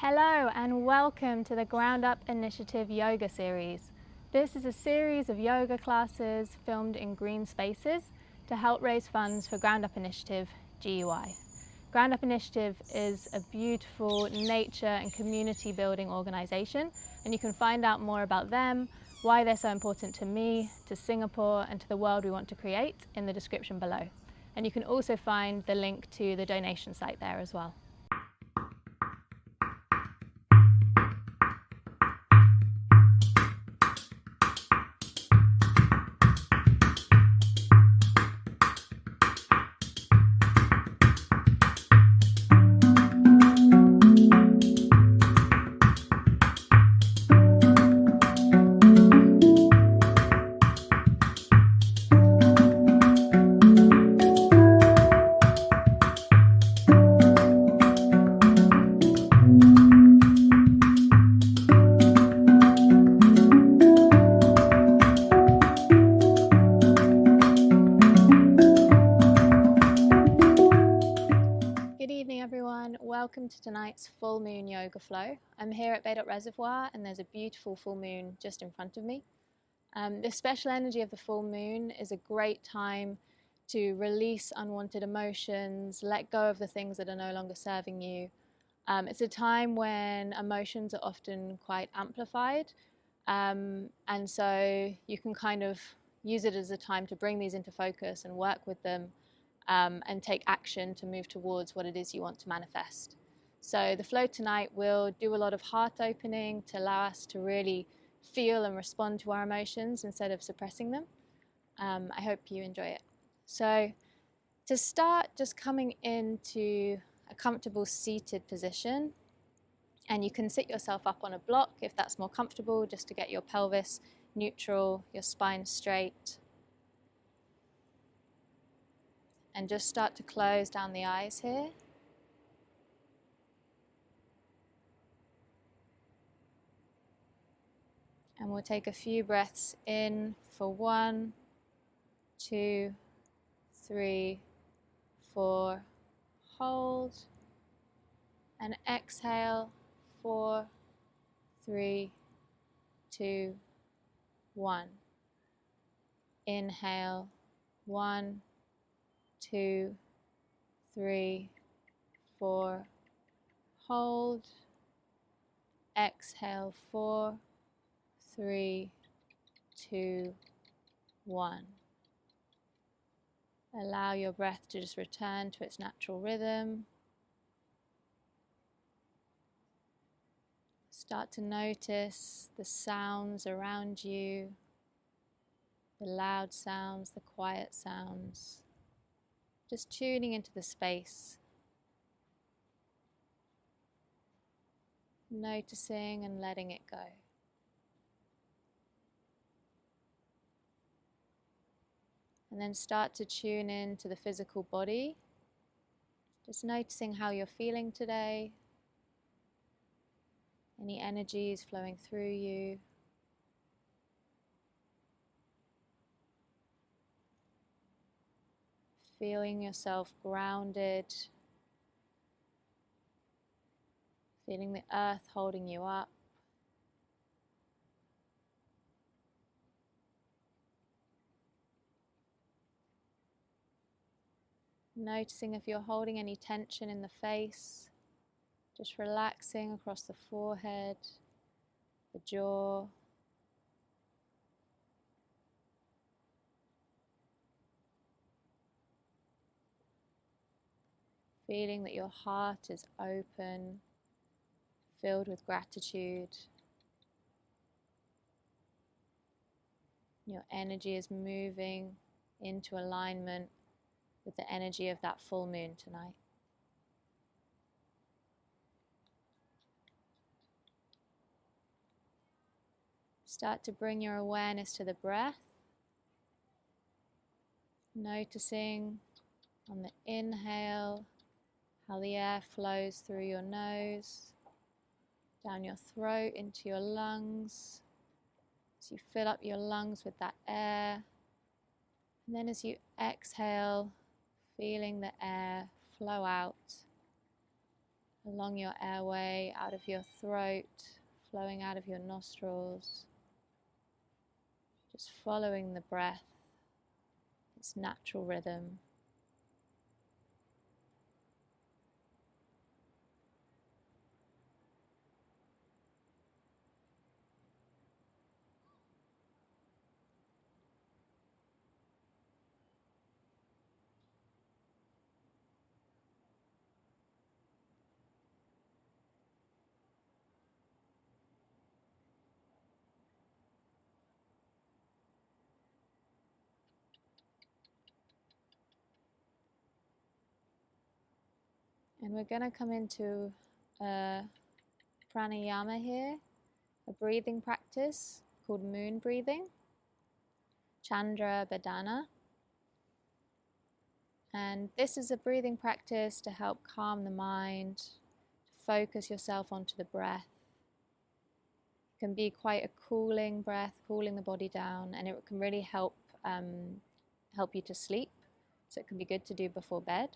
Hello and welcome to the Ground Up Initiative Yoga series. This is a series of yoga classes filmed in green spaces to help raise funds for Ground Up Initiative GUI. Ground Up Initiative is a beautiful nature and community building organisation, and you can find out more about them, why they're so important to me, to Singapore and to the world we want to create in the description below. And you can also find the link to the donation site there as well. Welcome to tonight's full moon yoga flow. I'm here at Bay Dot Reservoir and there's a beautiful full moon just in front of me. This special energy of the full moon is a great time to release unwanted emotions, let go of the things that are no longer serving you. It's a time when emotions are often quite amplified, and so you can kind of use it as a time to bring these into focus and work with them. And take action to move towards what it is you want to manifest. So the flow tonight will do a lot of heart opening to allow us to really feel and respond to our emotions instead of suppressing them. I hope you enjoy it. So to start, just coming into a comfortable seated position, and you can sit yourself up on a block if that's more comfortable, just to get your pelvis neutral, your spine straight. And just start to close down the eyes here. And we'll take a few breaths in for 1, 2, 3, 4. Hold. And exhale. 4, 3, 2, 1. Inhale. 1, 2, 3, 4. Hold. Exhale. 4, 3, 2, 1. Allow your breath to just return to its natural rhythm. Start to notice the sounds around you, the loud sounds, the quiet sounds. Just tuning into the space. Noticing and letting it go. And then start to tune in to the physical body. Just noticing how you're feeling today. Any energies flowing through you. Feeling yourself grounded. Feeling the earth holding you up. Noticing if you're holding any tension in the face, just relaxing across the forehead, the jaw. Feeling that your heart is open, filled with gratitude. Your energy is moving into alignment with the energy of that full moon tonight. Start to bring your awareness to the breath, noticing on the inhale how the air flows through your nose, down your throat into your lungs, as you fill up your lungs with that air. And then as you exhale, feeling the air flow out, along your airway, out of your throat, flowing out of your nostrils. Just following the breath, its natural rhythm. And we're going to come into a pranayama here, a breathing practice called moon breathing, Chandra Badana. And this is a breathing practice to help calm the mind, to focus yourself onto the breath. It can be quite a cooling breath, cooling the body down, and it can really help you to sleep. So it can be good to do before bed.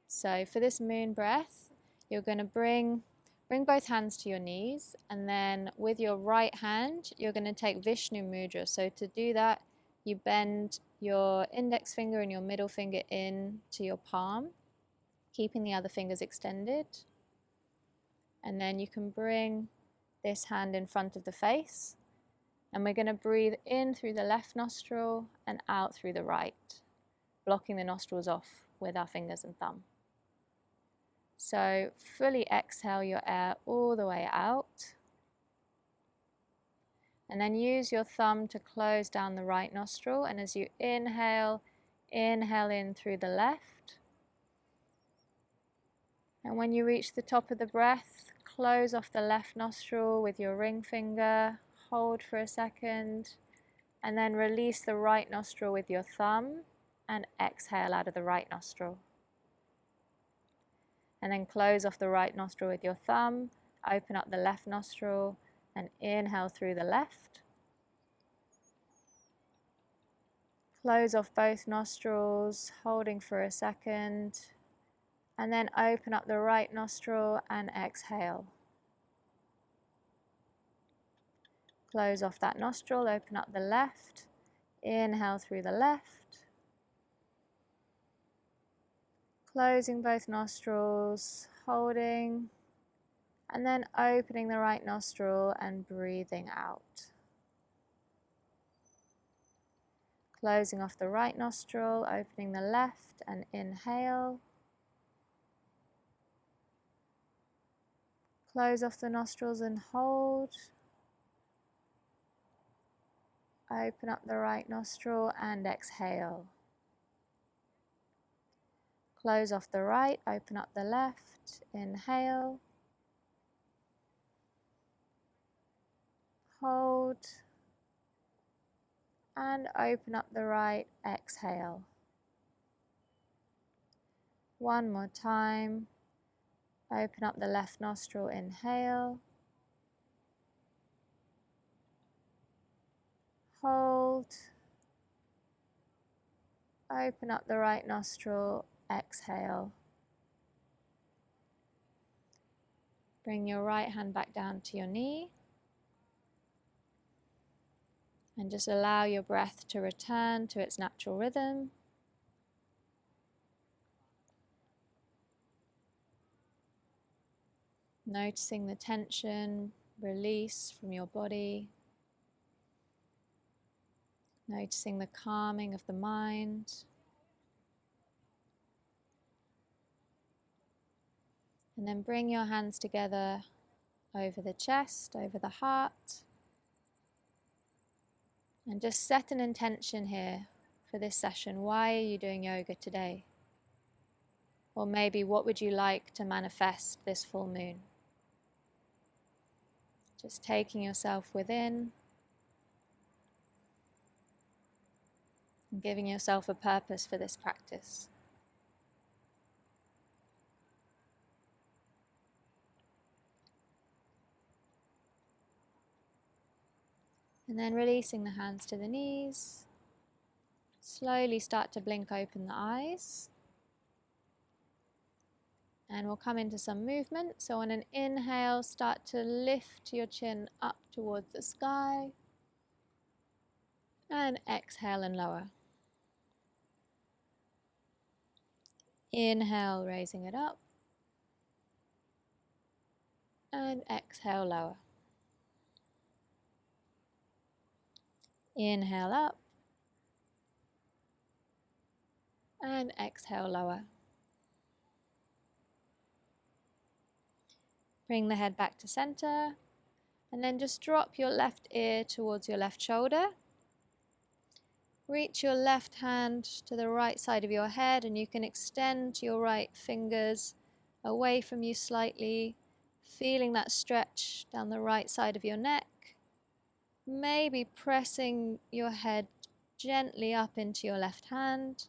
So for this moon breath, you're going to bring both hands to your knees, and then with your right hand, you're going to take Vishnu Mudra. So to do that, you bend your index finger and your middle finger in to your palm, keeping the other fingers extended. And then you can bring this hand in front of the face, and we're going to breathe in through the left nostril and out through the right, blocking the nostrils off with our fingers and thumb. So fully exhale your air all the way out. And then use your thumb to close down the right nostril. And as you inhale, inhale in through the left. And when you reach the top of the breath, close off the left nostril with your ring finger. Hold for a second. And then release the right nostril with your thumb and exhale out of the right nostril. And then close off the right nostril with your thumb, open up the left nostril and inhale through the left. Close off both nostrils, holding for a second, and then open up the right nostril and exhale. Close off that nostril, open up the left, inhale through the left. Closing both nostrils, holding, and then opening the right nostril and breathing out. Closing off the right nostril, opening the left and inhale. Close off the nostrils and hold. Open up the right nostril and exhale. Close off the right, open up the left, inhale. Hold. And open up the right, exhale. One more time. Open up the left nostril, inhale. Hold. Open up the right nostril, exhale. Bring your right hand back down to your knee. And just allow your breath to return to its natural rhythm. Noticing the tension release from your body. Noticing the calming of the mind. And then bring your hands together over the chest, over the heart. And just set an intention here for this session. Why are you doing yoga today? Or maybe what would you like to manifest this full moon? Just taking yourself within and giving yourself a purpose for this practice. And then releasing the hands to the knees. Slowly start to blink open the eyes. And we'll come into some movement. So on an inhale, start to lift your chin up towards the sky. And exhale and lower. Inhale, raising it up. And exhale, lower. Inhale up. And exhale, lower. Bring the head back to center. And then just drop your left ear towards your left shoulder. Reach your left hand to the right side of your head, and you can extend your right fingers away from you slightly, feeling that stretch down the right side of your neck. Maybe pressing your head gently up into your left hand.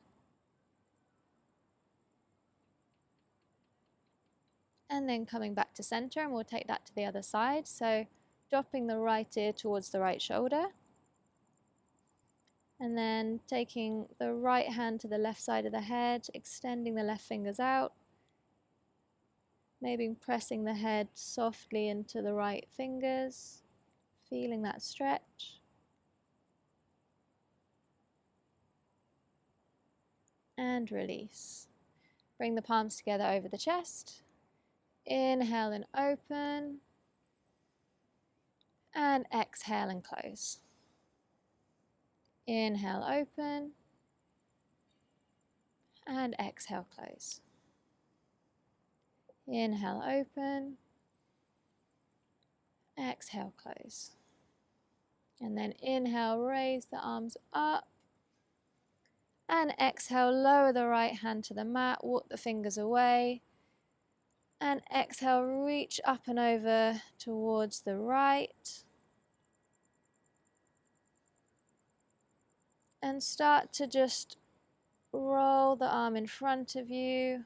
And then coming back to center, and we'll take that to the other side. So dropping the right ear towards the right shoulder. And then taking the right hand to the left side of the head, extending the left fingers out. Maybe pressing the head softly into the right fingers, feeling that stretch. And release. Bring the palms together over the chest. Inhale and open. And exhale and close. Inhale, open. And exhale, close. Inhale, open. Exhale, close. And then inhale, raise the arms up. And exhale, lower the right hand to the mat, walk the fingers away. And exhale, reach up and over towards the right. And start to just roll the arm in front of you,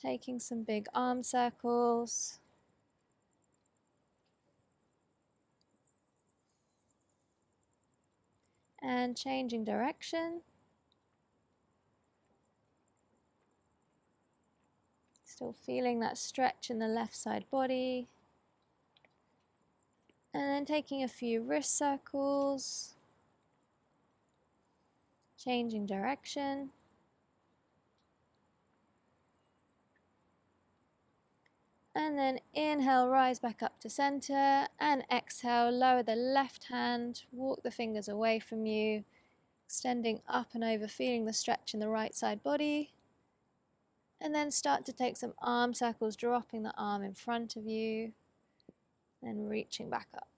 taking some big arm circles. And changing direction. Still feeling that stretch in the left side body. And then taking a few wrist circles. Changing direction. And then inhale, rise back up to center. And exhale, lower the left hand, walk the fingers away from you. Extending up and over, feeling the stretch in the right side body. And then start to take some arm circles, dropping the arm in front of you. And reaching back up.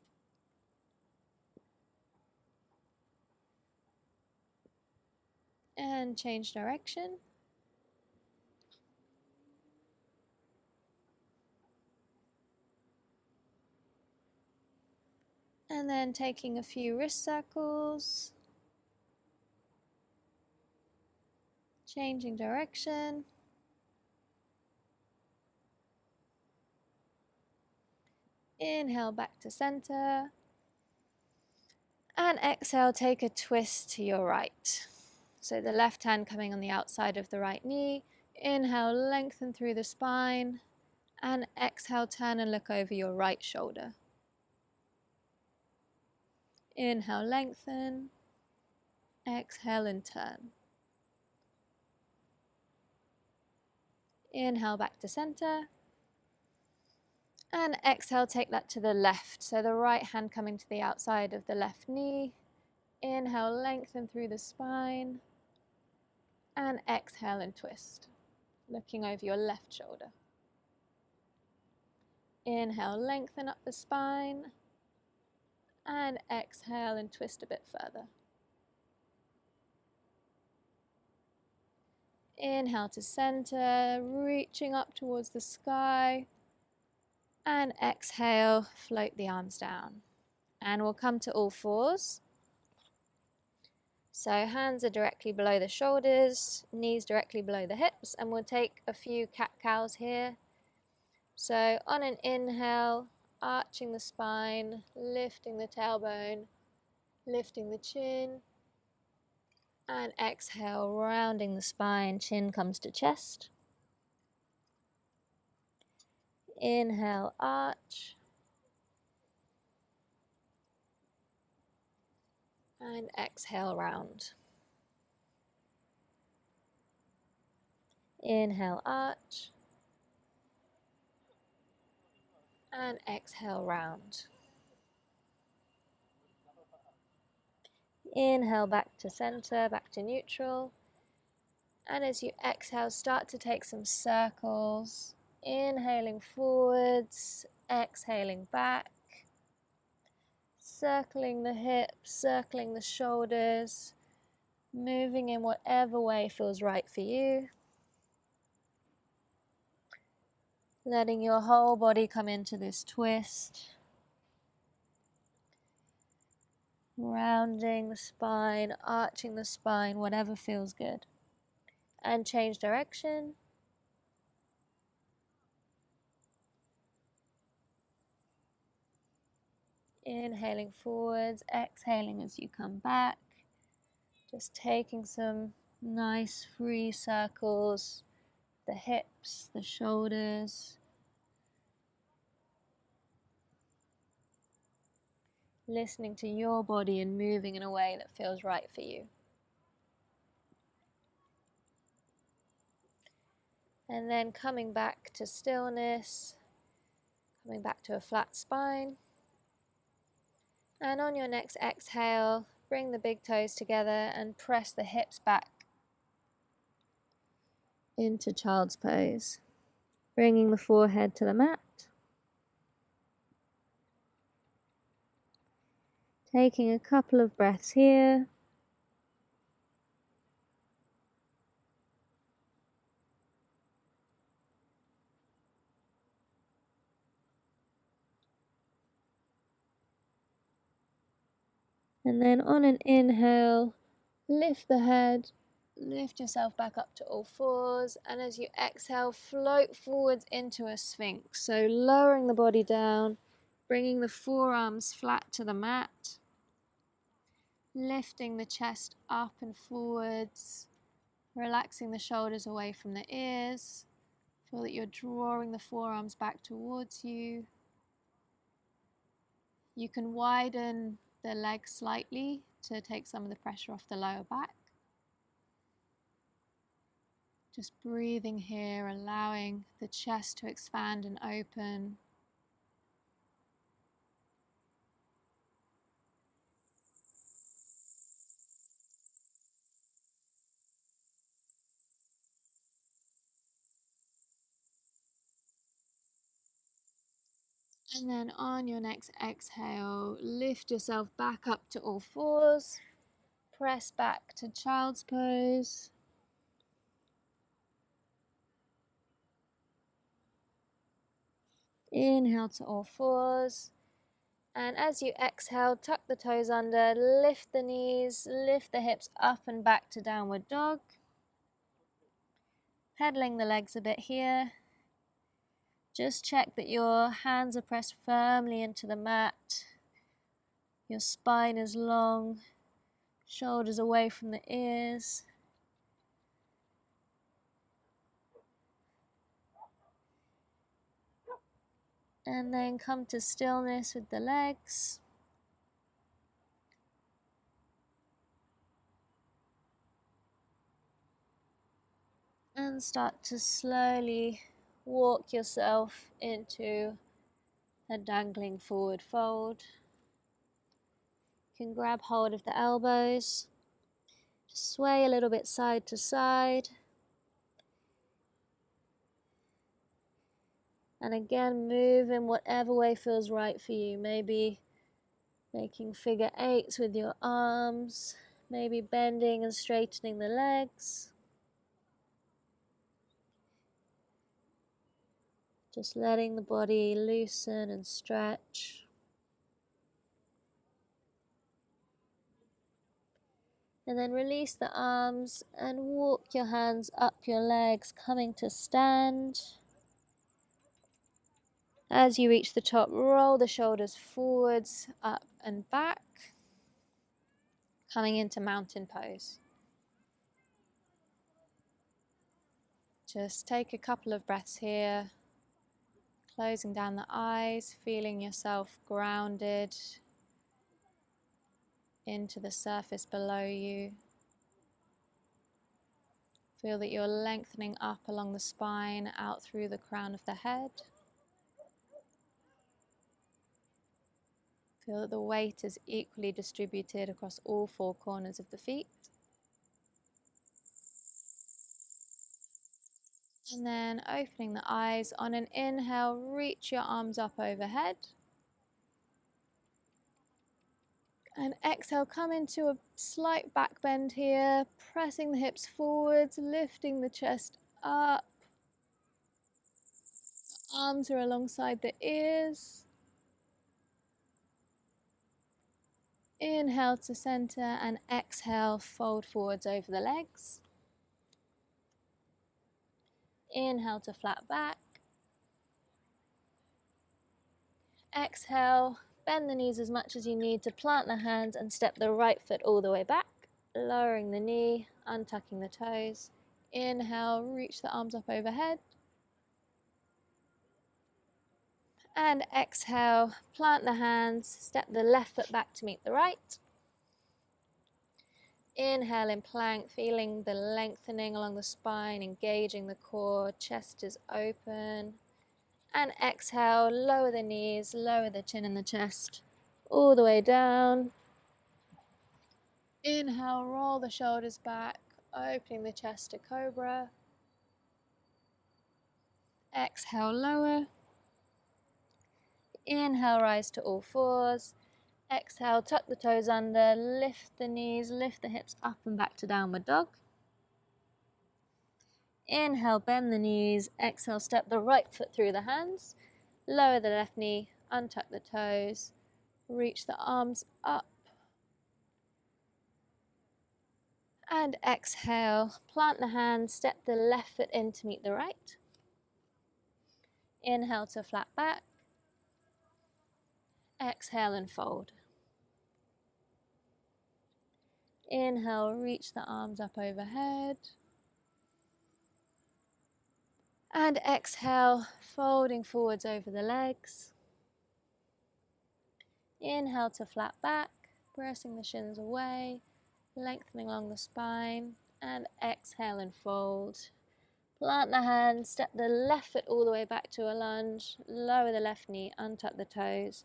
And change direction. And then taking a few wrist circles. Changing direction. Inhale back to center. And exhale, take a twist to your right. So the left hand coming on the outside of the right knee. Inhale, lengthen through the spine. And exhale, turn and look over your right shoulder. Inhale, lengthen. Exhale and turn. Inhale back to center. And exhale, take that to the left. So the right hand coming to the outside of the left knee. Inhale, lengthen through the spine. And exhale and twist, looking over your left shoulder. Inhale, lengthen up the spine. And exhale and twist a bit further. Inhale to center, reaching up towards the sky. And exhale, float the arms down. And we'll come to all fours. So hands are directly below the shoulders, knees directly below the hips, and we'll take a few cat-cows here. So on an inhale, arching the spine, lifting the tailbone, lifting the chin, and exhale, rounding the spine, chin comes to chest. Inhale, arch. And exhale, round. Inhale, arch. And exhale, round. Inhale, back to center, back to neutral. And as you exhale, start to take some circles. Inhaling forwards, exhaling back. Circling the hips, circling the shoulders. Moving in whatever way feels right for you. Letting your whole body come into this twist. Rounding the spine, arching the spine, whatever feels good. And change direction. Inhaling forwards, exhaling as you come back. Just taking some nice free circles, the hips, the shoulders. Listening to your body and moving in a way that feels right for you. And then coming back to stillness, coming back to a flat spine. And on your next exhale, bring the big toes together and press the hips back into child's pose. Bringing the forehead to the mat. Taking a couple of breaths here. And then on an inhale, lift the head, lift yourself back up to all fours. And as you exhale, float forwards into a Sphinx. So lowering the body down, bringing the forearms flat to the mat. Lifting the chest up and forwards. Relaxing the shoulders away from the ears. Feel that you're drawing the forearms back towards you. You can widen the legs slightly to take some of the pressure off the lower back. Just breathing here, allowing the chest to expand and open. And then on your next exhale, lift yourself back up to all fours. Press back to child's pose. Inhale to all fours. And as you exhale, tuck the toes under, lift the knees, lift the hips up and back to downward dog. Pedaling the legs a bit here. Just check that your hands are pressed firmly into the mat. Your spine is long, shoulders away from the ears. And then come to stillness with the legs. And start to slowly walk yourself into a dangling forward fold. You can grab hold of the elbows. Just sway a little bit side to side. And again, move in whatever way feels right for you. Maybe making figure eights with your arms. Maybe bending and straightening the legs. Just letting the body loosen and stretch. And then release the arms and walk your hands up your legs, coming to stand. As you reach the top, roll the shoulders forwards, up and back. Coming into mountain pose. Just take a couple of breaths here. Closing down the eyes, feeling yourself grounded into the surface below you. Feel that you're lengthening up along the spine, out through the crown of the head. Feel that the weight is equally distributed across all four corners of the feet. And then opening the eyes, on an inhale, reach your arms up overhead. And exhale, come into a slight back bend here, pressing the hips forwards, lifting the chest up. Arms are alongside the ears. Inhale to center and exhale, fold forwards over the legs. Inhale to flat back. Exhale, bend the knees as much as you need to plant the hands and step the right foot all the way back, lowering the knee, untucking the toes. Inhale, reach the arms up overhead. And exhale, plant the hands, step the left foot back to meet the right. Inhale in plank, feeling the lengthening along the spine, engaging the core, chest is open. And exhale, lower the knees, lower the chin and the chest, all the way down. Inhale, roll the shoulders back, opening the chest to cobra. Exhale, lower. Inhale, rise to all fours. Exhale, tuck the toes under, lift the knees, lift the hips up and back to downward dog. Inhale, bend the knees. Exhale, step the right foot through the hands. Lower the left knee, untuck the toes, reach the arms up. And exhale, plant the hands, step the left foot in to meet the right. Inhale to flat back. Exhale and fold. Inhale, reach the arms up overhead. And exhale, folding forwards over the legs. Inhale to flat back, pressing the shins away, lengthening along the spine. And exhale and fold. Plant the hands, step the left foot all the way back to a lunge, lower the left knee, untuck the toes.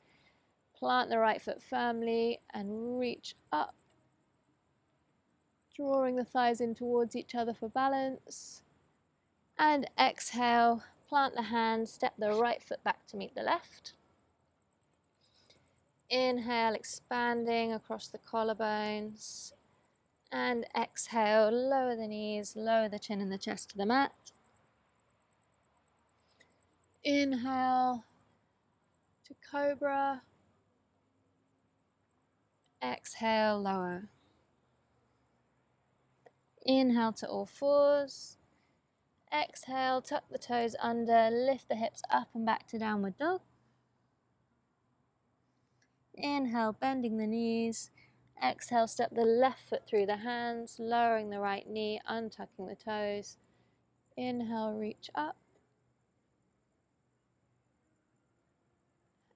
Plant the right foot firmly and reach up, drawing the thighs in towards each other for balance. And exhale, plant the hands, step the right foot back to meet the left. Inhale, expanding across the collarbones. And exhale, lower the knees, lower the chin and the chest to the mat. Inhale to cobra. Exhale, lower. Inhale to all fours. Exhale, tuck the toes under, lift the hips up and back to downward dog. Inhale, bending the knees. Exhale, step the left foot through the hands, lowering the right knee, untucking the toes. Inhale, reach up.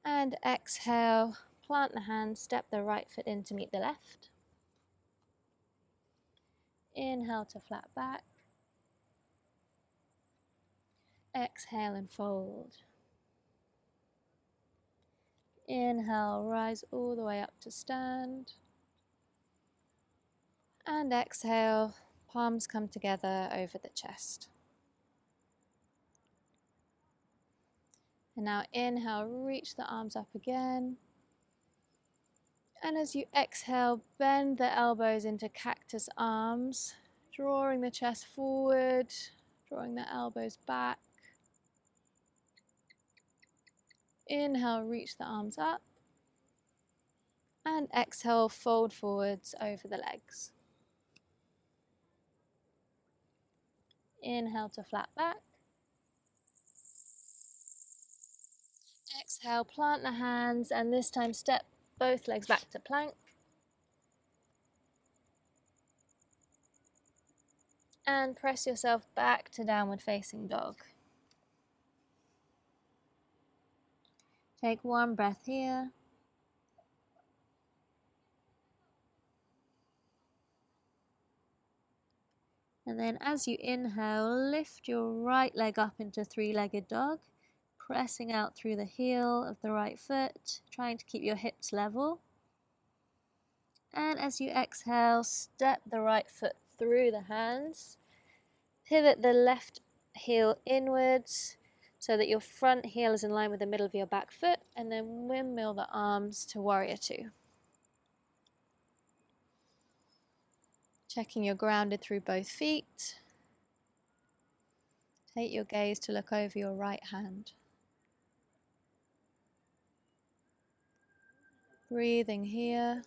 And exhale, plant the hands, step the right foot in to meet the left. Inhale to flat back. Exhale and fold. Inhale, rise all the way up to stand. And exhale, palms come together over the chest. And now inhale, reach the arms up again. And as you exhale, bend the elbows into cactus arms, drawing the chest forward, drawing the elbows back. Inhale, reach the arms up. And exhale, fold forwards over the legs. Inhale to flat back. Exhale, plant the hands, and this time step both legs back to plank. And press yourself back to downward facing dog. Take one breath here. And then as you inhale, lift your right leg up into three-legged dog, pressing out through the heel of the right foot, trying to keep your hips level. And as you exhale, step the right foot through the hands. Pivot the left heel inwards so that your front heel is in line with the middle of your back foot, and then windmill the arms to warrior two. Checking you're grounded through both feet. Take your gaze to look over your right hand. Breathing here.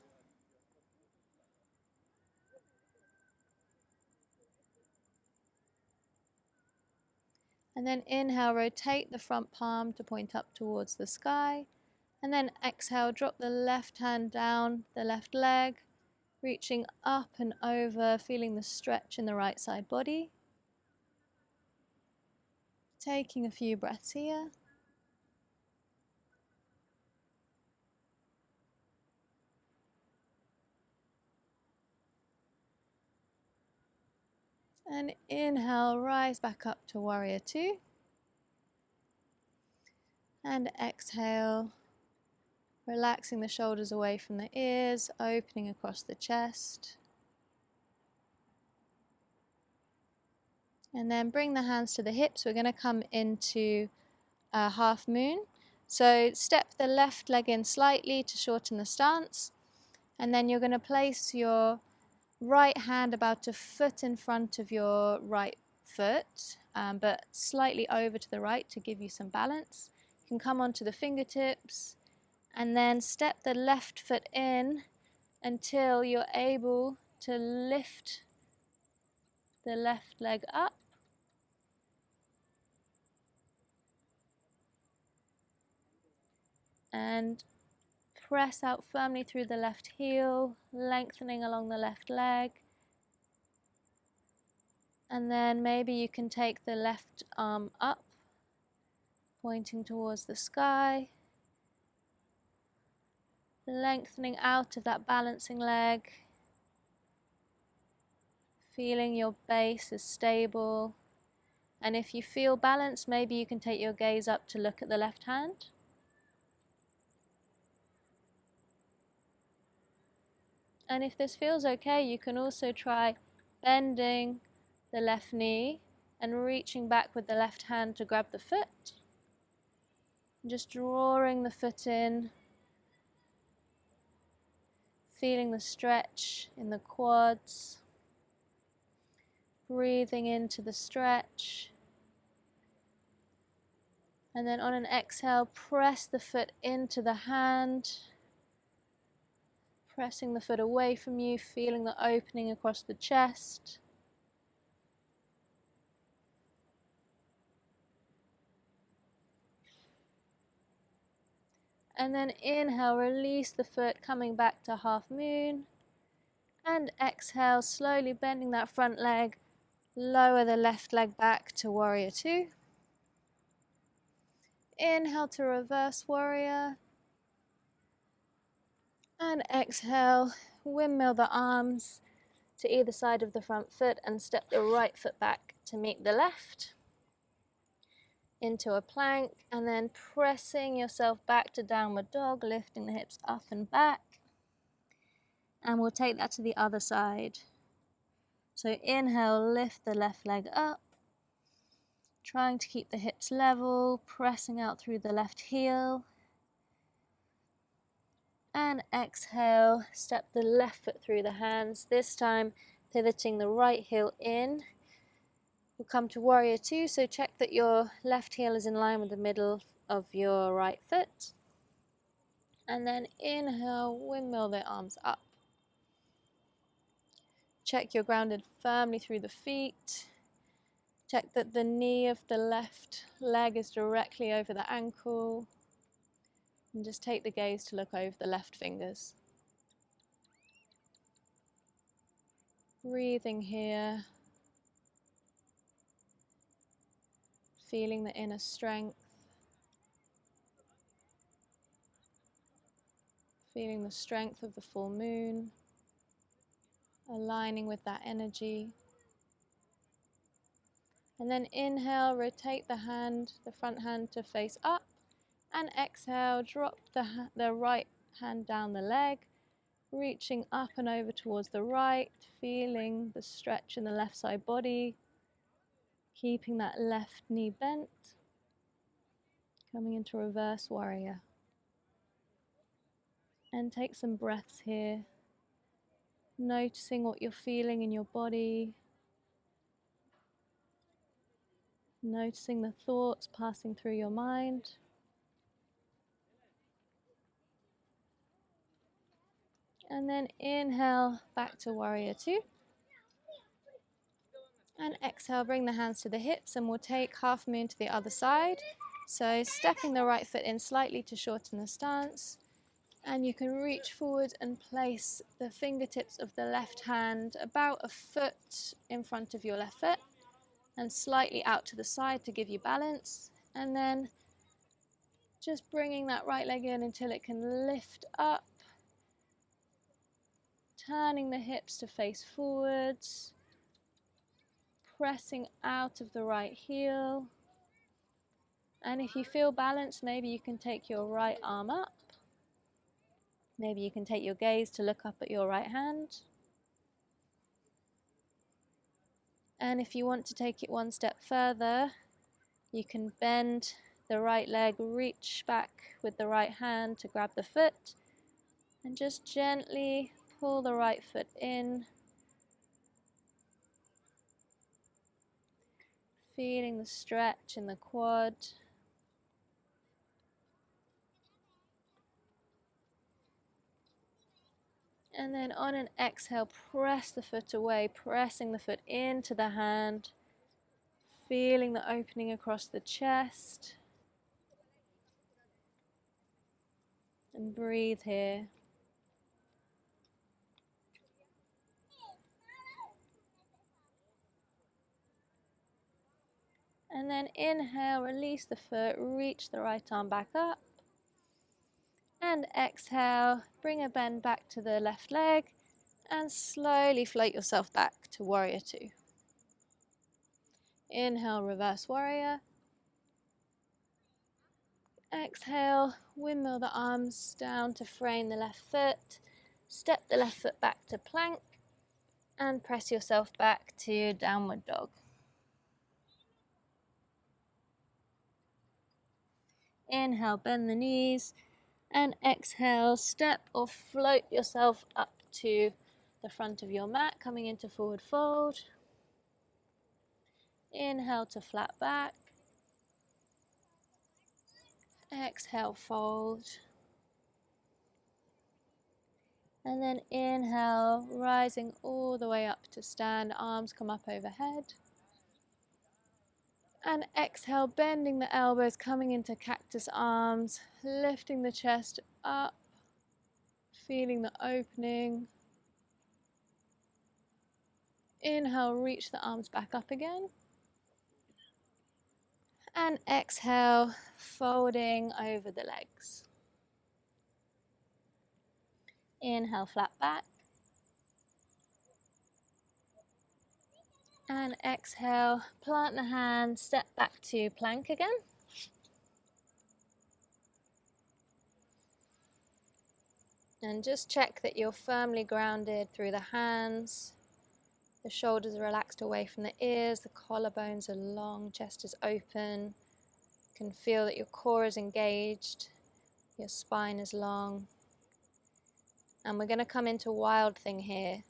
And then inhale, rotate the front palm to point up towards the sky. And then exhale, drop the left hand down the left leg, reaching up and over, feeling the stretch in the right side body. Taking a few breaths here. And inhale, rise back up to warrior two. And exhale, relaxing the shoulders away from the ears, opening across the chest. And then bring the hands to the hips. We're going to come into a half moon. So step the left leg in slightly to shorten the stance. And then you're going to place your right hand about a foot in front of your right foot, but slightly over to the right to give you some balance. You can come onto the fingertips and then step the left foot in until you're able to lift the left leg up. And press out firmly through the left heel, lengthening along the left leg. And then maybe you can take the left arm up, pointing towards the sky, lengthening out of that balancing leg, feeling your base is stable. And if you feel balanced, maybe you can take your gaze up to look at the left hand. And if this feels okay, you can also try bending the left knee and reaching back with the left hand to grab the foot. Just drawing the foot in, feeling the stretch in the quads, breathing into the stretch. And then on an exhale, press the foot into the hand, pressing the foot away from you, feeling the opening across the chest. And then inhale, release the foot, coming back to half moon. And exhale, slowly bending that front leg, lower the left leg back to warrior two. Inhale to reverse warrior. And exhale, windmill the arms to either side of the front foot and step the right foot back to meet the left into a plank, and then pressing yourself back to downward dog, lifting the hips up and back. And we'll take that to the other side. So inhale, lift the left leg up, trying to keep the hips level, pressing out through the left heel. And exhale, step the left foot through the hands, this time pivoting the right heel in. We'll come to warrior two, so check that your left heel is in line with the middle of your right foot. And then inhale, windmill the arms up. Check you're grounded firmly through the feet. Check that the knee of the left leg is directly over the ankle. And just take the gaze to look over the left fingers. Breathing here. Feeling the inner strength. Feeling the strength of the full moon, aligning with that energy. And then inhale, rotate the hand, the front hand to face up. And exhale, drop the right hand down the leg, reaching up and over towards the right, feeling the stretch in the left side body, keeping that left knee bent, coming into reverse warrior. And take some breaths here, noticing what you're feeling in your body, noticing the thoughts passing through your mind. And then inhale back to warrior two. And exhale, bring the hands to the hips, and we'll take half moon to the other side. So stepping the right foot in slightly to shorten the stance. And you can reach forward and place the fingertips of the left hand about a foot in front of your left foot and slightly out to the side to give you balance. And then just bringing that right leg in until it can lift up, turning the hips to face forwards, pressing out of the right heel. And if you feel balanced, maybe you can take your right arm up. Maybe you can take your gaze to look up at your right hand. And if you want to take it one step further, you can bend the right leg, reach back with the right hand to grab the foot, and just gently pull the right foot in, feeling the stretch in the quad. And then on an exhale, press the foot away, pressing the foot into the hand, feeling the opening across the chest. And breathe here. And then inhale, release the foot, reach the right arm back up. And exhale, bring a bend back to the left leg and slowly float yourself back to warrior two. Inhale, reverse warrior. Exhale, windmill the arms down to frame the left foot. Step the left foot back to plank and press yourself back to downward dog. Inhale, bend the knees, and exhale, step or float yourself up to the front of your mat, coming into forward fold. Inhale to flat back. Exhale, fold. And then inhale, rising all the way up to stand, arms come up overhead. And exhale, bending the elbows, coming into cactus arms, lifting the chest up, feeling the opening. Inhale, reach the arms back up again. And exhale, folding over the legs. Inhale, flat back. And exhale, plant the hands, step back to plank again. And just check that you're firmly grounded through the hands. The shoulders are relaxed away from the ears, the collarbones are long, chest is open. You can feel that your core is engaged, your spine is long. And we're going to come into wild thing here.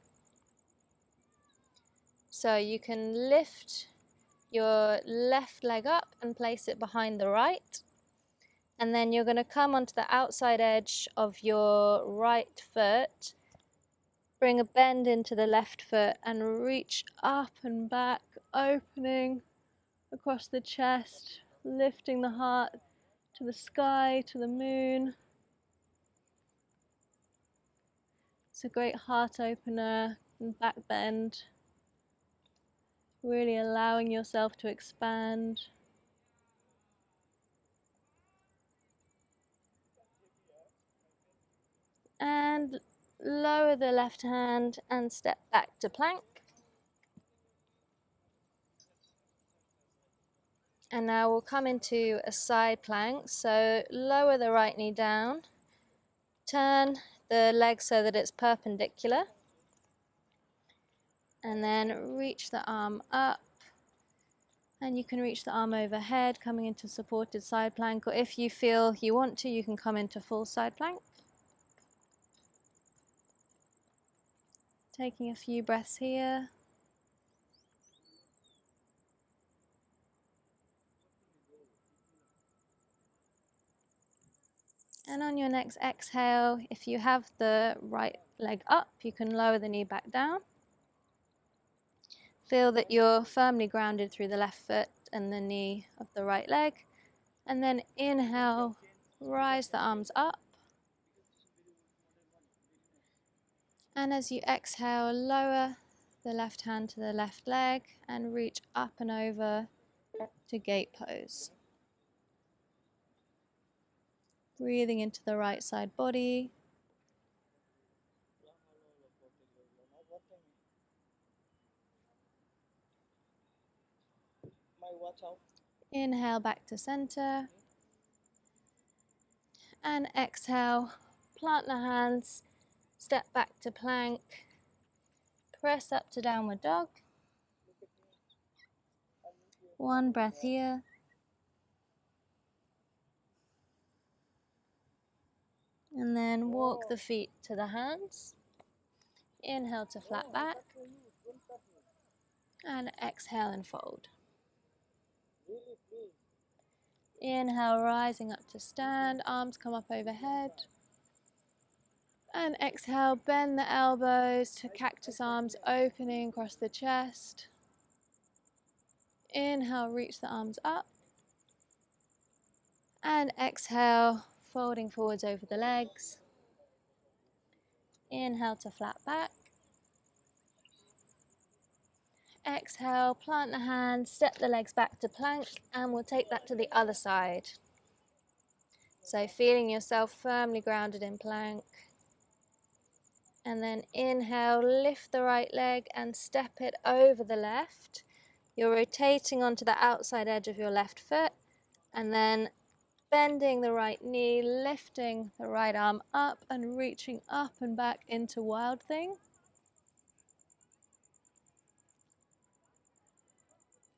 So you can lift your left leg up and place it behind the right. And then you're going to come onto the outside edge of your right foot. Bring a bend into the left foot and reach up and back, opening across the chest, lifting the heart to the sky, to the moon. It's a great heart opener and back bend. Really allowing yourself to expand. lower the left hand and step back to plank. And now we'll come into a side plank. So lower the right knee down, turn the leg so that it's perpendicular, and then reach the arm up. And you can reach the arm overhead, coming into supported side plank, or if you feel you want to, you can come into full side plank. Taking a few breaths here. And on your next exhale, if you have the right leg up, you can lower the knee back down. Feel that you're firmly grounded through the left foot and the knee of the right leg. And then inhale, rise the arms up. And as you exhale, lower the left hand to the left leg and reach up and over to gate pose. Breathing into the right side body. Inhale back to center. And exhale, plant the hands, step back to plank, press up to downward dog. One breath here. And then walk the feet to the hands. Inhale to flat back. And exhale and fold. Inhale, rising up to stand, arms come up overhead. And exhale, bend the elbows to cactus arms, opening across the chest. Inhale, reach the arms up. And exhale, folding forwards over the legs. Inhale to flat back. Exhale, plant the hands, step the legs back to plank, and we'll take that to the other side. So feeling yourself firmly grounded in plank. And then inhale, lift the right leg and step it over the left. You're rotating onto the outside edge of your left foot, and then bending the right knee, lifting the right arm up and reaching up and back into Wild Thing.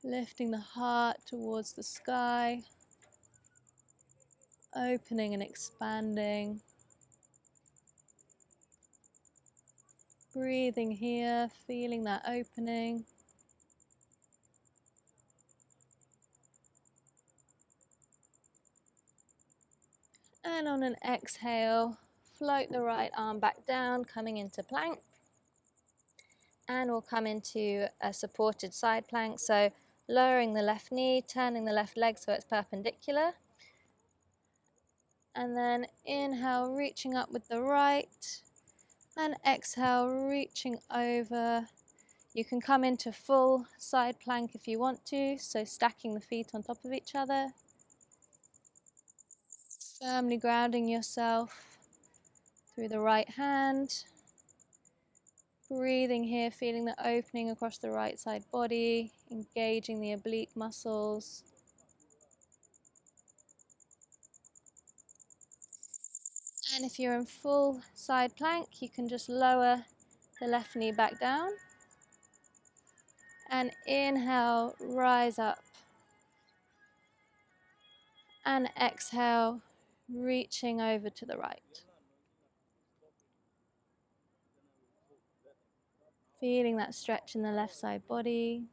Lifting the heart towards the sky, opening and expanding. Breathing here, feeling that opening. And on an exhale, float the right arm back down, coming into plank. And we'll come into a supported side plank. So lowering the left knee, turning the left leg so it's perpendicular. And then inhale, reaching up with the right. And exhale, reaching over. You can come into full side plank if you want to, so stacking the feet on top of each other. Firmly grounding yourself through the right hand. Breathing here, feeling the opening across the right side body, engaging the oblique muscles. And if you're in full side plank, you can just lower the left knee back down. And inhale, rise up. And exhale, reaching over to the right. Feeling that stretch in the left side body.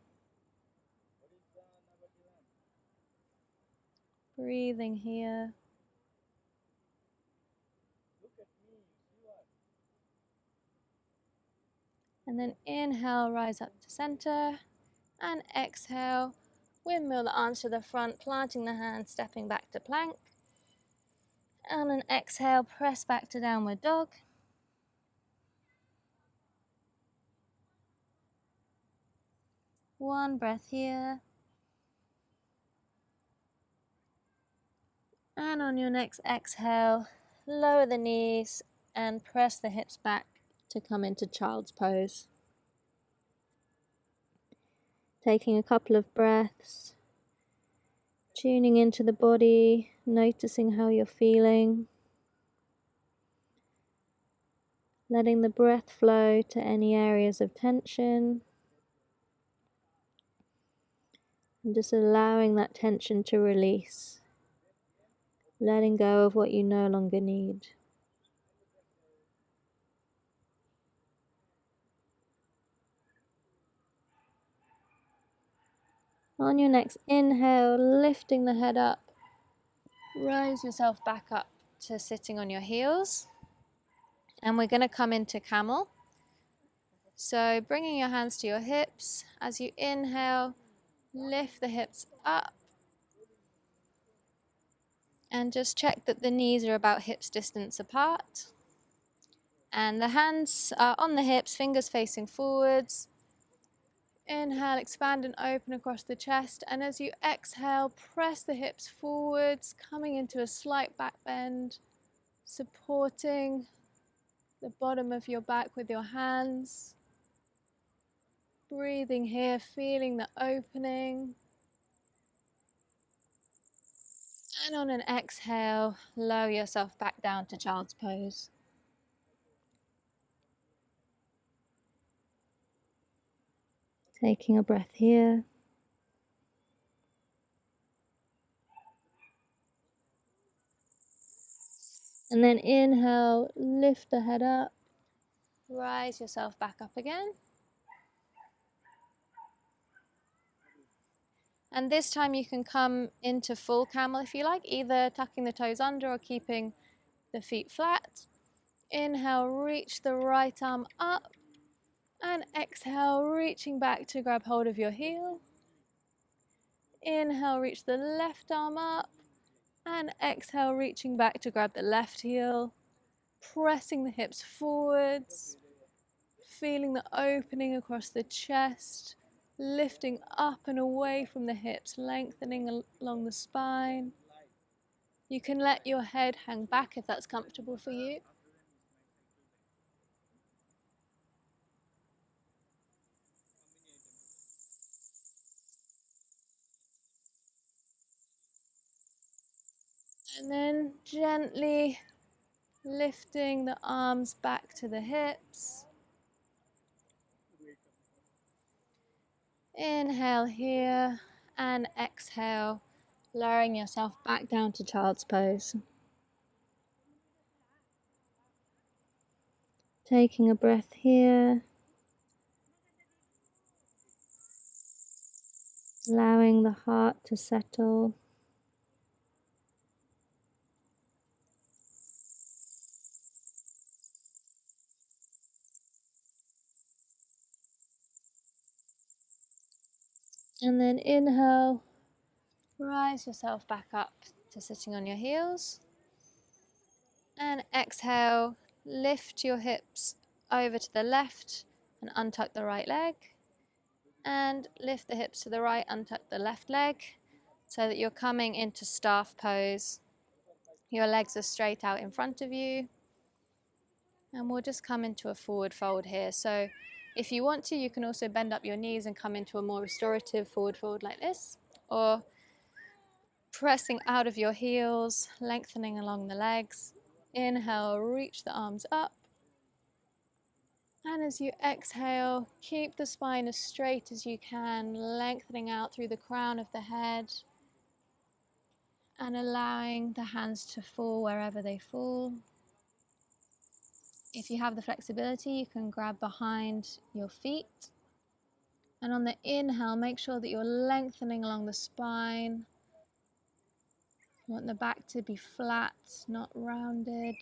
Breathing here. And then inhale, rise up to center. And exhale, windmill the arms to the front, planting the hands, stepping back to plank. And an exhale, press back to downward dog. One breath here. And on your next exhale, lower the knees and press the hips back to come into child's pose. Taking a couple of breaths, tuning into the body, noticing how you're feeling, letting the breath flow to any areas of tension, and just allowing that tension to release, letting go of what you no longer need. On your next inhale, lifting the head up, rise yourself back up to sitting on your heels. And we're going to come into Camel. So bringing your hands to your hips. As you inhale, lift the hips up. And just check that the knees are about hips distance apart. And the hands are on the hips, fingers facing forwards. Inhale, expand and open across the chest, and as you exhale, press the hips forwards, coming into a slight back bend, supporting the bottom of your back with your hands. Breathing here, feeling the opening. And on an exhale, lower yourself back down to child's pose. Taking a breath here. And then inhale, lift the head up, rise yourself back up again. And this time you can come into full camel if you like, either tucking the toes under or keeping the feet flat. Inhale, reach the right arm up, and exhale, reaching back to grab hold of your heel. Inhale, reach the left arm up, and exhale, reaching back to grab the left heel. Pressing the hips forwards, feeling the opening across the chest, lifting up and away from the hips, lengthening along the spine. You can let your head hang back if that's comfortable for you. And then gently lifting the arms back to the hips. Inhale here and exhale, lowering yourself back down to child's pose. Taking a breath here. Allowing the heart to settle. And then inhale, rise yourself back up to sitting on your heels. And exhale, lift your hips over to the left and untuck the right leg. And lift the hips to the right, untuck the left leg, so that you're coming into staff pose. Your legs are straight out in front of you. And we'll just come into a forward fold here. So if you want to, you can also bend up your knees and come into a more restorative forward fold like this. Or pressing out of your heels, lengthening along the legs. Inhale, reach the arms up. And as you exhale, keep the spine as straight as you can, lengthening out through the crown of the head. And allowing the hands to fall wherever they fall. If you have the flexibility, you can grab behind your feet. And on the inhale, make sure that you're lengthening along the spine. You want the back to be flat, not rounded.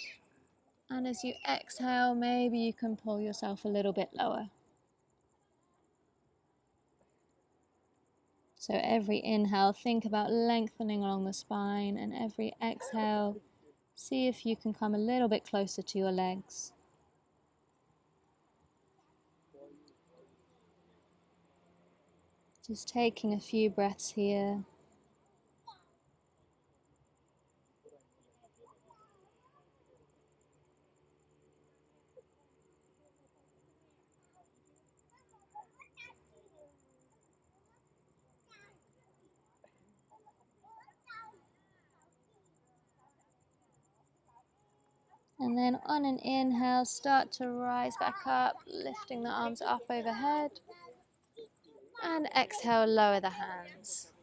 And as you exhale, maybe you can pull yourself a little bit lower. So every inhale, think about lengthening along the spine, and every exhale, see if you can come a little bit closer to your legs. Just taking a few breaths here. And then on an inhale, start to rise back up, lifting the arms up overhead. And exhale, lower the hands.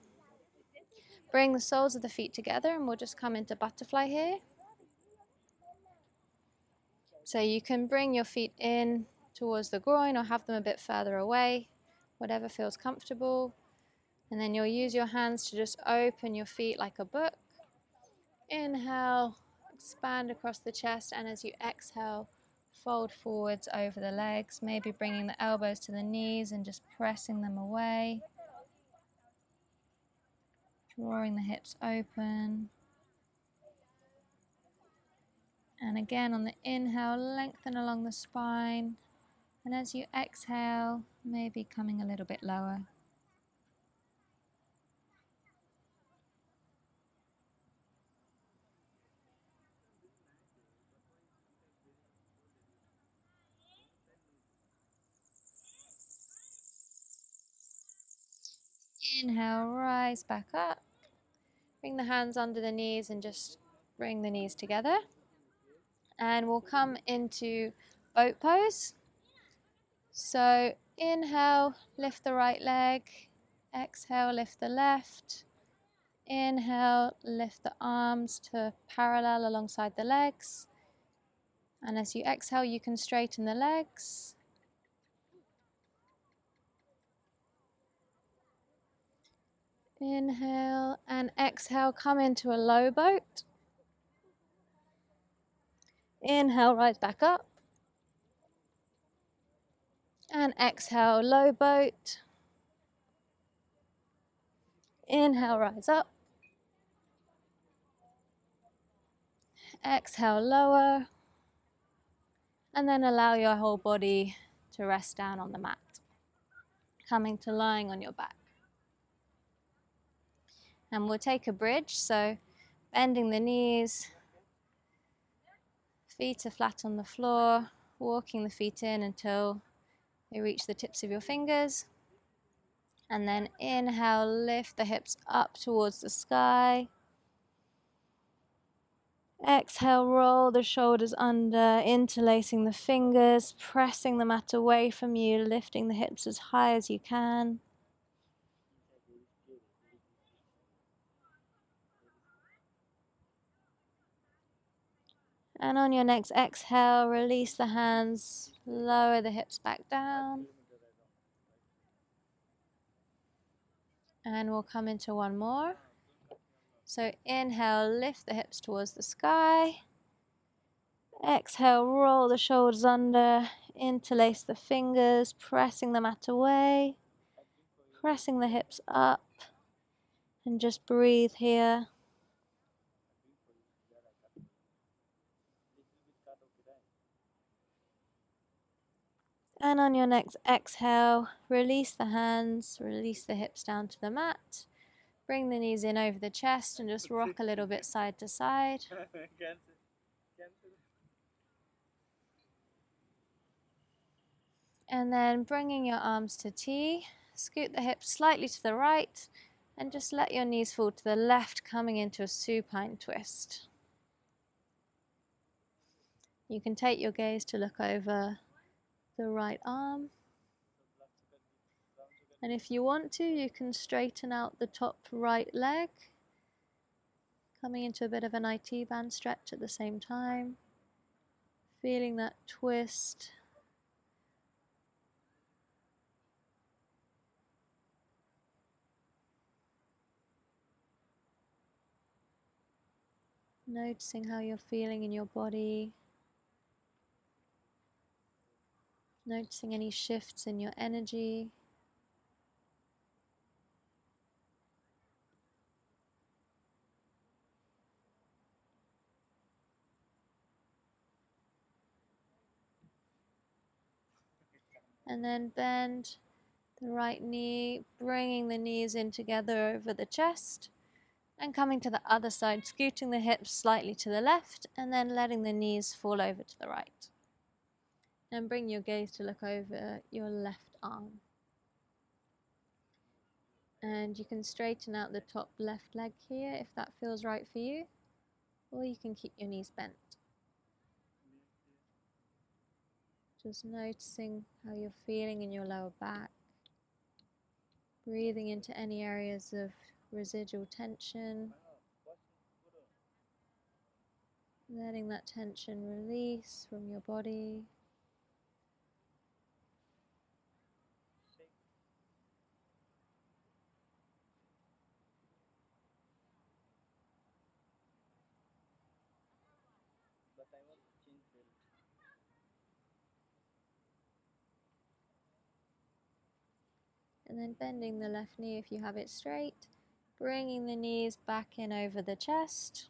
Bring the soles of the feet together and we'll just come into butterfly here. So you can bring your feet in towards the groin or have them a bit further away, whatever feels comfortable. And then you'll use your hands to just open your feet like a book. Inhale, expand across the chest, and as you exhale, fold forwards over the legs, maybe bringing the elbows to the knees and just pressing them away. Drawing the hips open. And again on the inhale, lengthen along the spine. And as you exhale, maybe coming a little bit lower. Inhale, rise back up. Bring the hands under the knees and just bring the knees together. And we'll come into boat pose. So inhale, lift the right leg. Exhale, lift the left. Inhale, lift the arms to parallel alongside the legs. And as you exhale, you can straighten the legs. Inhale and exhale, come into a low boat. Inhale, rise back up. And exhale, low boat. Inhale, rise up. Exhale, lower. And then allow your whole body to rest down on the mat. Coming to lying on your back. And we'll take a bridge, so bending the knees. Feet are flat on the floor, walking the feet in until they reach the tips of your fingers. And then inhale, lift the hips up towards the sky. Exhale, roll the shoulders under, interlacing the fingers, pressing the mat away from you, lifting the hips as high as you can. And on your next exhale, release the hands, lower the hips back down. And we'll come into one more. So inhale, lift the hips towards the sky. Exhale, roll the shoulders under, interlace the fingers, pressing the mat away, pressing the hips up, and just breathe here. And on your next exhale, release the hands, release the hips down to the mat. Bring the knees in over the chest and just rock a little bit side to side. And then bringing your arms to T, scoot the hips slightly to the right and just let your knees fall to the left, coming into a supine twist. You can take your gaze to look over the right arm. And if you want to, you can straighten out the top right leg, coming into a bit of an IT band stretch at the same time, feeling that twist. Noticing how you're feeling in your body. Noticing any shifts in your energy. And then bend the right knee, bringing the knees in together over the chest. And coming to the other side, scooting the hips slightly to the left and then letting the knees fall over to the right. And bring your gaze to look over your left arm. And you can straighten out the top left leg here if that feels right for you, or you can keep your knees bent. Just noticing how you're feeling in your lower back. Breathing into any areas of residual tension. Letting that tension release from your body. And then bending the left knee if you have it straight. Bringing the knees back in over the chest.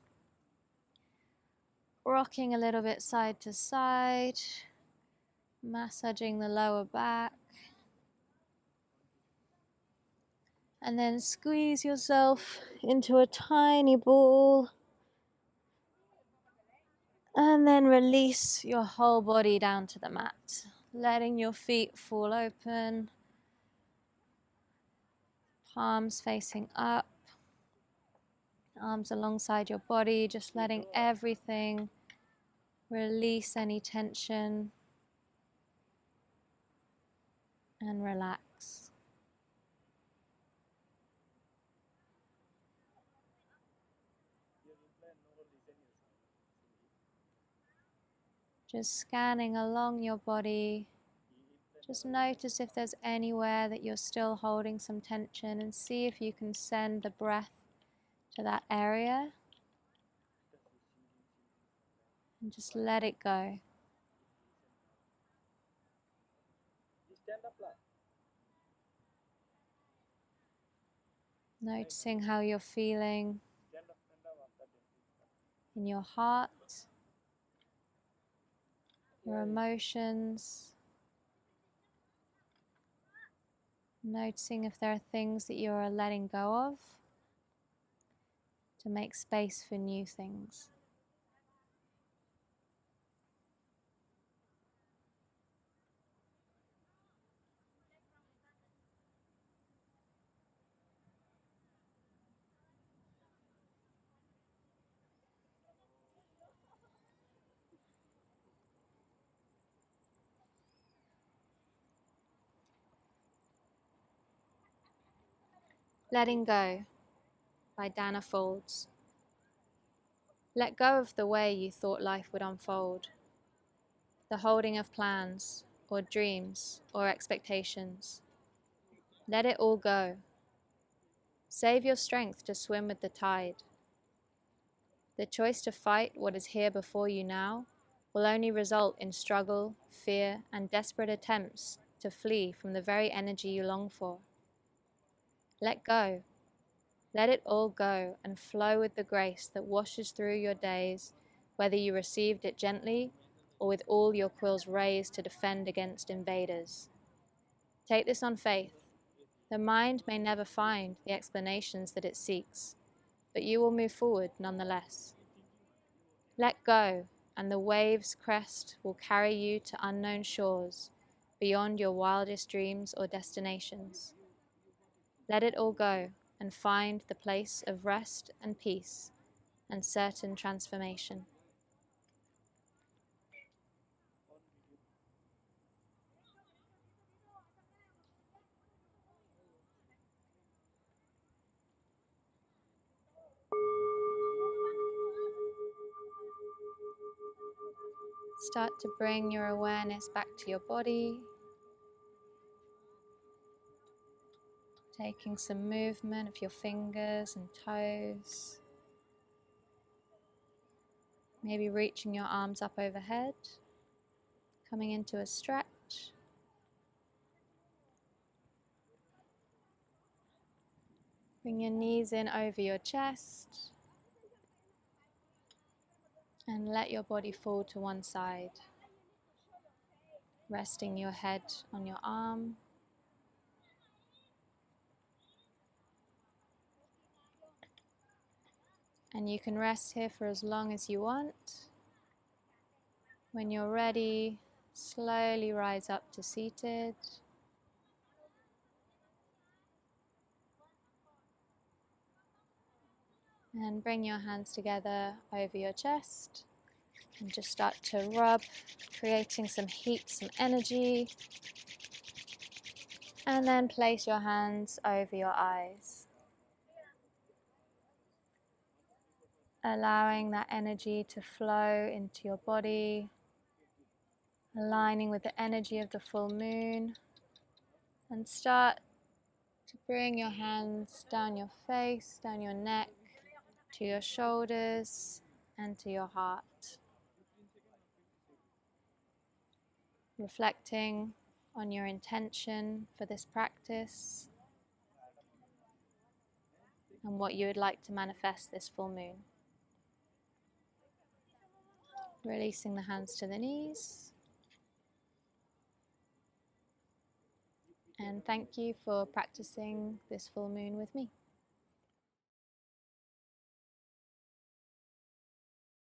Rocking a little bit side to side. Massaging the lower back. And then squeeze yourself into a tiny ball. And then release your whole body down to the mat. Letting your feet fall open. Palms facing up. Arms alongside your body. Just letting everything release any tension. And relax. Just scanning along your body. Just notice if there's anywhere that you're still holding some tension and see if you can send the breath to that area and just let it go. Noticing how you're feeling in your heart, your emotions. Noticing if there are things that you are letting go of to make space for new things. Letting Go by Dana Folds. Let go of the way you thought life would unfold, the holding of plans or dreams or expectations. Let it all go. Save your strength to swim with the tide. The choice to fight what is here before you now will only result in struggle, fear, and desperate attempts to flee from the very energy you long for. Let go. Let it all go and flow with the grace that washes through your days, whether you received it gently or with all your quills raised to defend against invaders. Take this on faith. The mind may never find the explanations that it seeks, but you will move forward nonetheless. Let go, and the wave's crest will carry you to unknown shores, beyond your wildest dreams or destinations. Let it all go, and find the place of rest and peace and certain transformation. Start to bring your awareness back to your body, taking some movement of your fingers and toes, maybe reaching your arms up overhead, coming into a stretch. Bring your knees in over your chest and let your body fall to one side, resting your head on your arm. And you can rest here for as long as you want. When you're ready, slowly rise up to seated. And bring your hands together over your chest. And just start to rub, creating some heat, some energy. And then place your hands over your eyes, allowing that energy to flow into your body, aligning with the energy of the full moon. And start to bring your hands down your face, down your neck, to your shoulders, and to your heart. Reflecting on your intention for this practice and what you would like to manifest this full moon. Releasing the hands to the knees. And thank you for practicing this full moon with me.